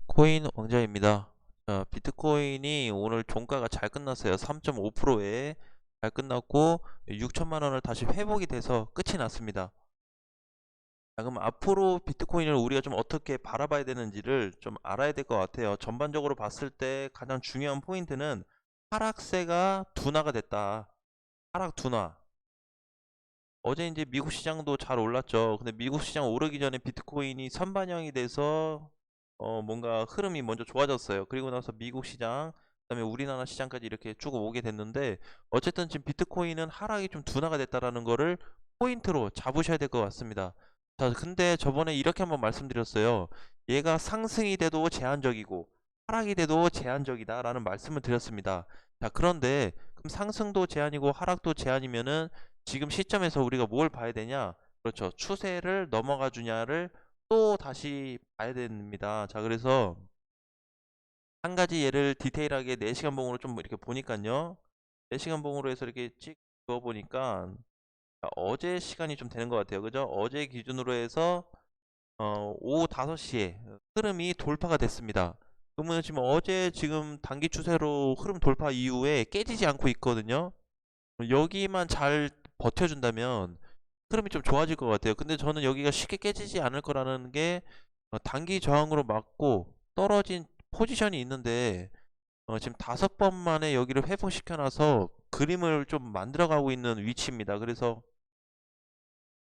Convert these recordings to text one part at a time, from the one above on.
코인 왕자입니다. 비트코인이 오늘 종가가 잘 끝났어요. 3.5%에 잘 끝났고 6천만 원을 다시 회복이 돼서 끝이 났습니다. 자, 그럼 앞으로 비트코인을 우리가 좀 어떻게 바라봐야 되는지를 좀 알아야 될 것 같아요. 전반적으로 봤을 때 가장 중요한 포인트는 하락세가 둔화가 됐다. 하락 둔화. 어제 이제 미국 시장도 잘 올랐죠. 근데 미국 시장 오르기 전에 비트코인이 선반영이 돼서 뭔가 흐름이 먼저 좋아졌어요. 그리고 나서 미국 시장, 그다음에 우리나라 시장까지 이렇게 쭉 오게 됐는데 어쨌든 지금 비트코인은 하락이 좀 둔화가 됐다라는 거를 포인트로 잡으셔야 될 것 같습니다. 자, 근데 저번에 이렇게 한번 말씀드렸어요. 얘가 상승이 돼도 제한적이고 하락이 돼도 제한적이다라는 말씀을 드렸습니다. 자, 그런데 그럼 상승도 제한이고 하락도 제한이면은 지금 시점에서 우리가 뭘 봐야 되냐? 그렇죠. 추세를 넘어가 주냐를 또 다시 봐야 됩니다. 자, 그래서 한 가지 예를 디테일하게 4시간 봉으로 좀 이렇게 보니까요. 4시간 봉으로 해서 이렇게 찍어 보니까 어제 시간이 좀 되는 것 같아요. 그죠? 어제 기준으로 해서 오후 5시에 흐름이 돌파가 됐습니다. 그러면 지금 어제 지금 단기 추세로 흐름 돌파 이후에 깨지지 않고 있거든요. 여기만 잘 버텨준다면 흐름이 좀 좋아질 것 같아요. 근데 저는 여기가 쉽게 깨지지 않을 거라는 게 단기 저항으로 맞고 떨어진 포지션이 있는데 지금 5번 만에 여기를 회복시켜놔서 그림을 좀 만들어가고 있는 위치입니다. 그래서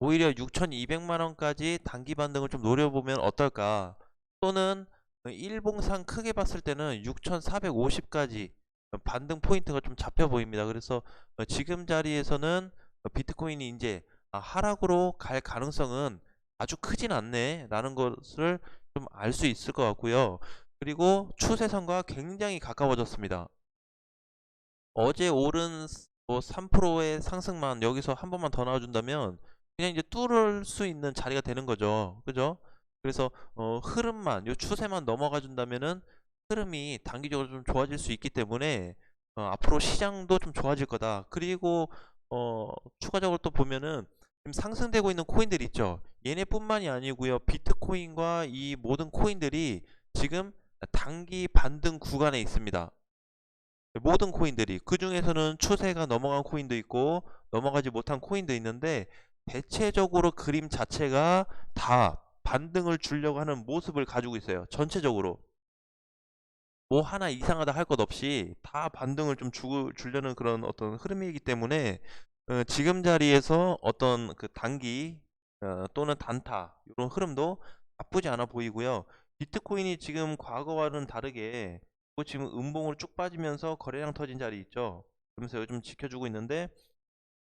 오히려 6,200만 원까지 단기 반등을 좀 노려보면 어떨까? 또는 일봉상 크게 봤을 때는 6,450까지 반등 포인트가 좀 잡혀 보입니다. 그래서 지금 자리에서는 비트코인이 이제 하락으로 갈 가능성은 아주 크진 않네 라는 것을 좀 알 수 있을 것 같고요. 그리고 추세선과 굉장히 가까워졌습니다. 어제 오른 뭐 3%의 상승만 여기서 한 번만 더 나와준다면 그냥 이제 뚫을 수 있는 자리가 되는 거죠. 그죠? 그래서 흐름만 요 추세만 넘어가 준다면은 흐름이 단기적으로 좀 좋아질 수 있기 때문에 앞으로 시장도 좀 좋아질 거다. 그리고 추가적으로 또 보면은 지금 상승되고 있는 코인들 있죠. 얘네뿐만이 아니고요. 비트코인과 이 모든 코인들이 지금 단기 반등 구간에 있습니다. 모든 코인들이 그 중에서는 추세가 넘어간 코인도 있고 넘어가지 못한 코인도 있는데 대체적으로 그림 자체가 다 반등을 주려고 하는 모습을 가지고 있어요. 전체적으로 뭐 하나 이상하다 할 것 없이 다 반등을 좀 주려는 그런 어떤 흐름이기 때문에 지금 자리에서 어떤 그 단기 또는 단타 이런 흐름도 나쁘지 않아 보이고요. 비트코인이 지금 과거와는 다르게 지금 음봉으로 쭉 빠지면서 거래량 터진 자리 있죠. 그러면서 요즘 지켜주고 있는데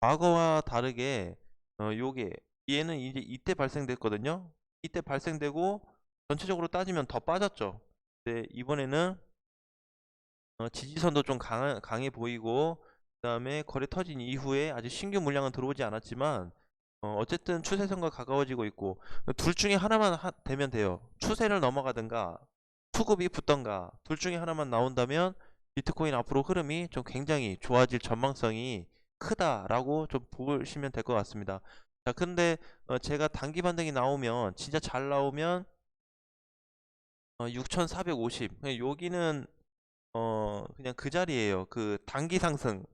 과거와 다르게 요게 얘는 이제 이때 발생됐거든요. 이때 발생되고 전체적으로 따지면 더 빠졌죠. 근데 이번에는 지지선도 좀 강해 보이고 그 다음에 거래 터진 이후에 아직 신규 물량은 들어오지 않았지만 어쨌든 추세선과 가까워지고 있고 둘 중에 하나만 되면 돼요. 추세를 넘어가든가 수급이 붙던가 둘 중에 하나만 나온다면 비트코인 앞으로 흐름이 좀 굉장히 좋아질 전망성이 크다라고 좀 보시면 될 것 같습니다. 자, 근데 제가 단기 반등이 나오면 진짜 잘 나오면 6,450 여기는 그냥 그 자리예요. 그 단기 상승.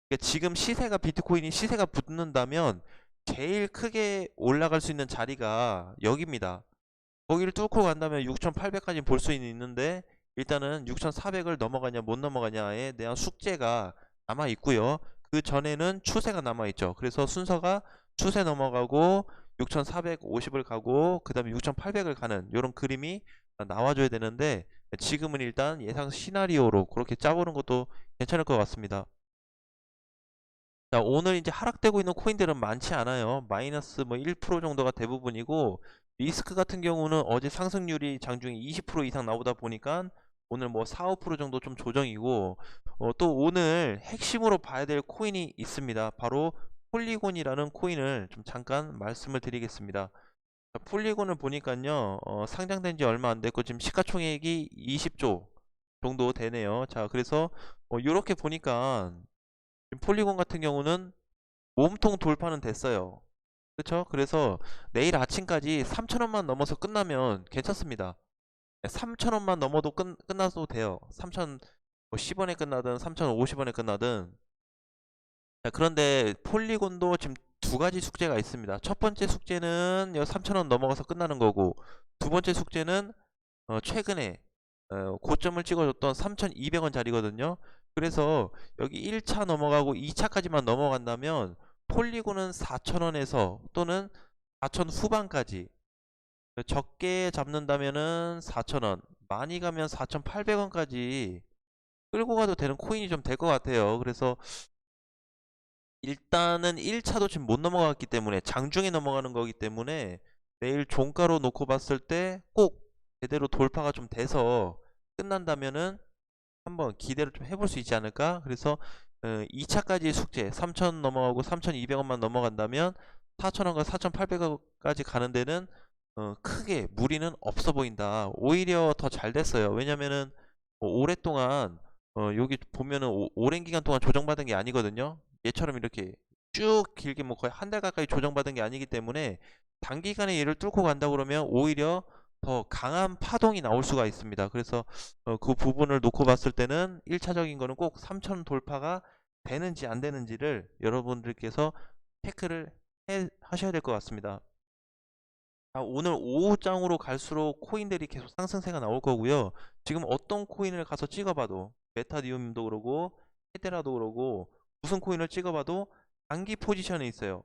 그러니까 지금 시세가 비트코인이 시세가 붙는다면 제일 크게 올라갈 수 있는 자리가 여기입니다. 거기를 뚫고 간다면 6,800까지 볼 수 있는데 일단은 6,400을 넘어가냐 못 넘어가냐에 대한 숙제가 남아 있고요. 그 전에는 추세가 남아 있죠. 그래서 순서가 추세 넘어가고 6,450을 가고 그 다음에 6,800을 가는 이런 그림이 나와줘야 되는데 지금은 일단 예상 시나리오로 그렇게 짜보는 것도 괜찮을 것 같습니다. 자, 오늘 이제 하락되고 있는 코인들은 많지 않아요. 마이너스 뭐 1% 정도가 대부분이고, 리스크 같은 경우는 어제 상승률이 장중에 20% 이상 나오다 보니까 오늘 뭐 4, 5% 정도 좀 조정이고, 또 오늘 핵심으로 봐야 될 코인이 있습니다. 바로 폴리곤이라는 코인을 좀 잠깐 말씀을 드리겠습니다. 자, 폴리곤을 보니까요, 상장된 지 얼마 안 됐고, 지금 시가총액이 20조 정도 되네요. 자, 그래서 이렇게 보니까 폴리곤 같은 경우는 몸통 돌파는 됐어요. 그쵸? 그래서 내일 아침까지 3,000원만 넘어서 끝나면 괜찮습니다. 3,000원만 넘어도 끝나도 돼요. 3,010원에 끝나든 3,050원에 끝나든. 자, 그런데 폴리곤도 지금 두 가지 숙제가 있습니다. 첫 번째 숙제는 3,000원 넘어가서 끝나는 거고, 두 번째 숙제는 최근에 고점을 찍어줬던 3,200원짜리거든요. 그래서 여기 1차 넘어가고 2차까지만 넘어간다면 폴리곤은 4,000원에서 또는 4,000 후반까지, 적게 잡는다면은 4,000원, 많이 가면 4,800원까지 끌고 가도 되는 코인이 좀 될 것 같아요. 그래서 일단은 1차도 지금 못 넘어갔기 때문에, 장중에 넘어가는 거기 때문에 내일 종가로 놓고 봤을 때 꼭 제대로 돌파가 좀 돼서 끝난다면은 한번 기대를 좀 해볼 수 있지 않을까. 그래서 2차까지 숙제 3,000 넘어가고 3,200원만 넘어간다면 4,000원과 4,800원까지 가는 데는 크게 무리는 없어 보인다. 오히려 더 잘 됐어요. 왜냐면은 오랫동안 여기 보면은 오랜 기간 동안 조정받은 게 아니거든요. 얘처럼 이렇게 쭉 길게 뭐 거의 한 달 가까이 조정받은 게 아니기 때문에 단기간에 얘를 뚫고 간다 그러면 오히려 더 강한 파동이 나올 수가 있습니다. 그래서 그 부분을 놓고 봤을 때는 1차적인 거는 꼭 3,000 돌파가 되는지 안 되는지를 여러분들께서 체크를 하셔야 될 것 같습니다. 오늘 오후장으로 갈수록 코인들이 계속 상승세가 나올 거고요. 지금 어떤 코인을 가서 찍어봐도, 메타디움도 그러고 헤테라도 그러고 무슨 코인을 찍어봐도 단기 포지션에 있어요.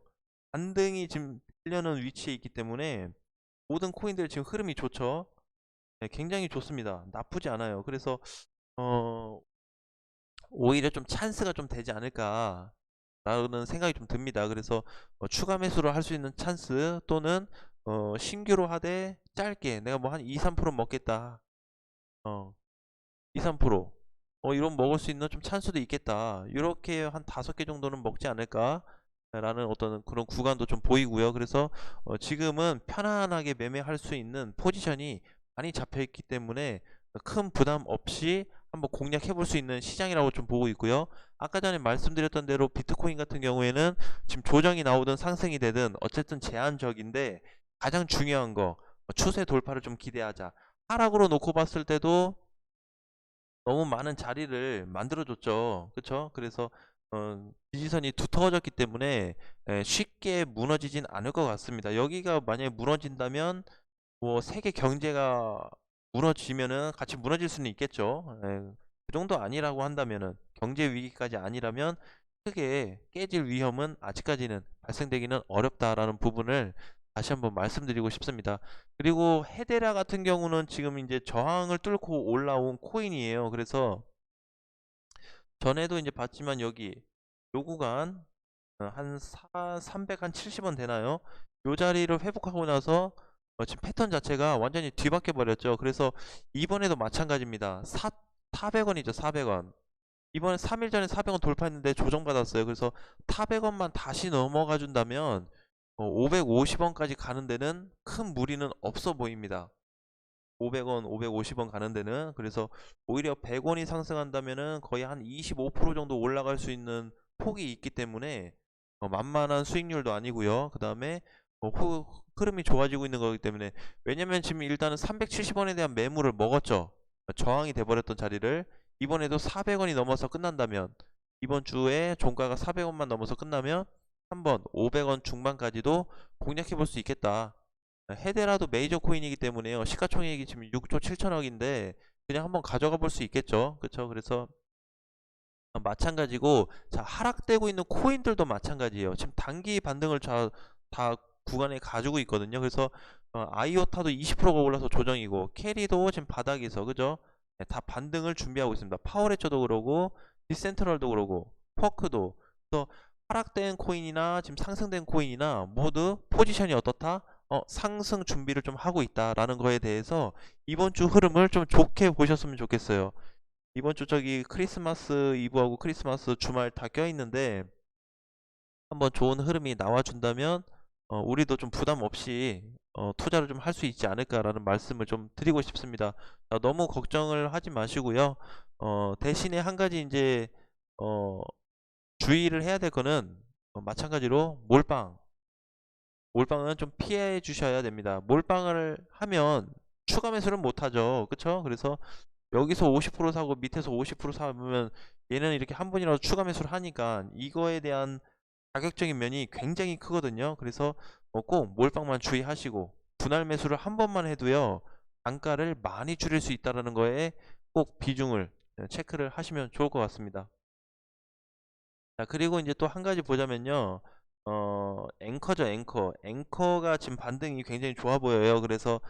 반등이 지금 되려는 위치에 있기 때문에 모든 코인들 지금 흐름이 좋죠. 네, 굉장히 좋습니다. 나쁘지 않아요. 그래서 어, 오히려 좀 찬스가 좀 되지 않을까 라는 생각이 좀 듭니다. 그래서 추가 매수를 할 수 있는 찬스, 또는 신규로 하되 짧게 내가 뭐 한 2, 3% 먹겠다. 2, 3% 이런 먹을 수 있는 좀 찬스도 있겠다. 이렇게 한 5개 정도는 먹지 않을까 라는 어떤 그런 구간도 좀 보이고요. 그래서 지금은 편안하게 매매할 수 있는 포지션이 많이 잡혀 있기 때문에 큰 부담 없이 한번 공략해 볼 수 있는 시장이라고 좀 보고 있고요. 아까 전에 말씀드렸던 대로 비트코인 같은 경우에는 지금 조정이 나오든 상승이 되든 어쨌든 제한적인데, 가장 중요한 거 추세 돌파를 좀 기대하자. 하락으로 놓고 봤을 때도 너무 많은 자리를 만들어줬죠. 그쵸? 그래서 지지선이 두터워졌기 때문에 쉽게 무너지진 않을 것 같습니다. 여기가 만약에 무너진다면 뭐 세계 경제가 무너지면은 같이 무너질 수는 있겠죠. 그 정도 아니라고 한다면은, 경제 위기까지 아니라면 크게 깨질 위험은 아직까지는 발생되기는 어렵다라는 부분을 다시 한번 말씀드리고 싶습니다. 그리고 헤데라 같은 경우는 지금 이제 저항을 뚫고 올라온 코인이에요. 그래서 전에도 이제 봤지만 여기 요 구간 한 370원 되나요? 요 자리를 회복하고 나서 지금 패턴 자체가 완전히 뒤바뀌어 버렸죠. 그래서 이번에도 마찬가지입니다. 400원이죠. 400원. 이번에 3일 전에 400원 돌파했는데 조정받았어요. 그래서 400원만 다시 넘어가 준다면 550원까지 가는 데는 큰 무리는 없어 보입니다. 500원, 550원 가는 데는. 그래서 오히려 100원이 상승한다면은 거의 한 25% 정도 올라갈 수 있는 폭이 있기 때문에 만만한 수익률도 아니고요. 그 다음에 흐름이 좋아지고 있는 거기 때문에, 왜냐면 지금 일단은 370원에 대한 매물을 먹었죠. 저항이 돼버렸던 자리를 이번에도 400원이 넘어서 끝난다면, 이번 주에 종가가 400원만 넘어서 끝나면 한번 500원 중반까지도 공략해 볼 수 있겠다. 헤데라도 메이저 코인이기 때문에요. 시가총액이 지금 6조 7천억인데 그냥 한번 가져가 볼 수 있겠죠. 그쵸? 그래서 마찬가지고, 자, 하락되고 있는 코인들도 마찬가지예요. 지금 단기 반등을 다 구간에 가지고 있거든요. 그래서 아이오타도 20%가 올라서 조정이고, 캐리도 지금 바닥에서, 그죠? 네, 다 반등을 준비하고 있습니다. 파워레처도 그러고 디센트럴도 그러고 퍼크도. 그래서 하락된 코인이나 지금 상승된 코인이나 모두 포지션이 어떻다? 상승 준비를 좀 하고 있다라는 거에 대해서 이번 주 흐름을 좀 좋게 보셨으면 좋겠어요. 이번 주 저기 크리스마스 이브하고 크리스마스 주말 다 껴있는데 한번 좋은 흐름이 나와준다면 우리도 좀 부담 없이 투자를 좀 할 수 있지 않을까라는 말씀을 좀 드리고 싶습니다. 너무 걱정을 하지 마시고요. 대신에 한 가지 이제 어, 주의를 해야 될 거는 마찬가지로 몰빵은 좀 피해 주셔야 됩니다. 몰빵을 하면 추가 매수는 못하죠. 그쵸? 그래서 여기서 50% 사고 밑에서 50% 사면 얘는 이렇게 한 번이라도 추가 매수를 하니까 이거에 대한 가격적인 면이 굉장히 크거든요. 그래서 꼭 몰빵만 주의하시고 분할 매수를 한 번만 해도요 단가를 많이 줄일 수 있다는 거에 꼭 비중을 체크를 하시면 좋을 것 같습니다. 자, 그리고 이제 또 한 가지 보자면요. 앵커죠, 앵커가 지금 반등이 굉장히 좋아 보여요. 그래서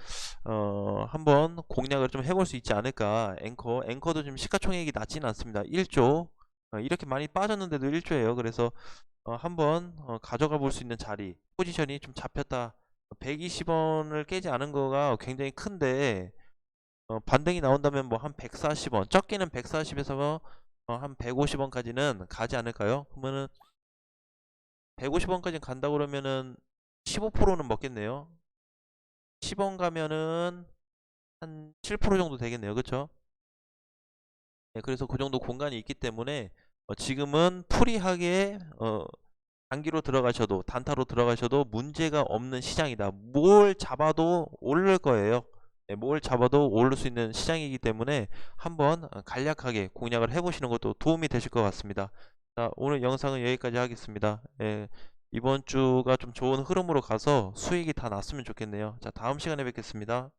한번 공략을 좀 해볼 수 있지 않을까. 앵커도 지금 시가총액이 낮지는 않습니다. 1조. 이렇게 많이 빠졌는데도 1조예요. 그래서 한번 가져가 볼 수 있는 자리, 포지션이 좀 잡혔다. 120원을 깨지 않은 거가 굉장히 큰데 반등이 나온다면 뭐 한 140원, 적게는 140에서 한 150원까지는 가지 않을까요? 그러면은 150원까지 간다 그러면은 15%는 먹겠네요. 10원 가면은 한 7% 정도 되겠네요. 그쵸? 네, 그래서 그 정도 공간이 있기 때문에 지금은 프리하게 단기로 들어가셔도 단타로 들어가셔도 문제가 없는 시장이다. 뭘 잡아도 오를 거예요. 네, 뭘 잡아도 오를 수 있는 시장이기 때문에 한번 간략하게 공략을 해보시는 것도 도움이 되실 것 같습니다. 자, 오늘 영상은 여기까지 하겠습니다. 예, 이번 주가 좀 좋은 흐름으로 가서 수익이 다 났으면 좋겠네요. 자, 다음 시간에 뵙겠습니다.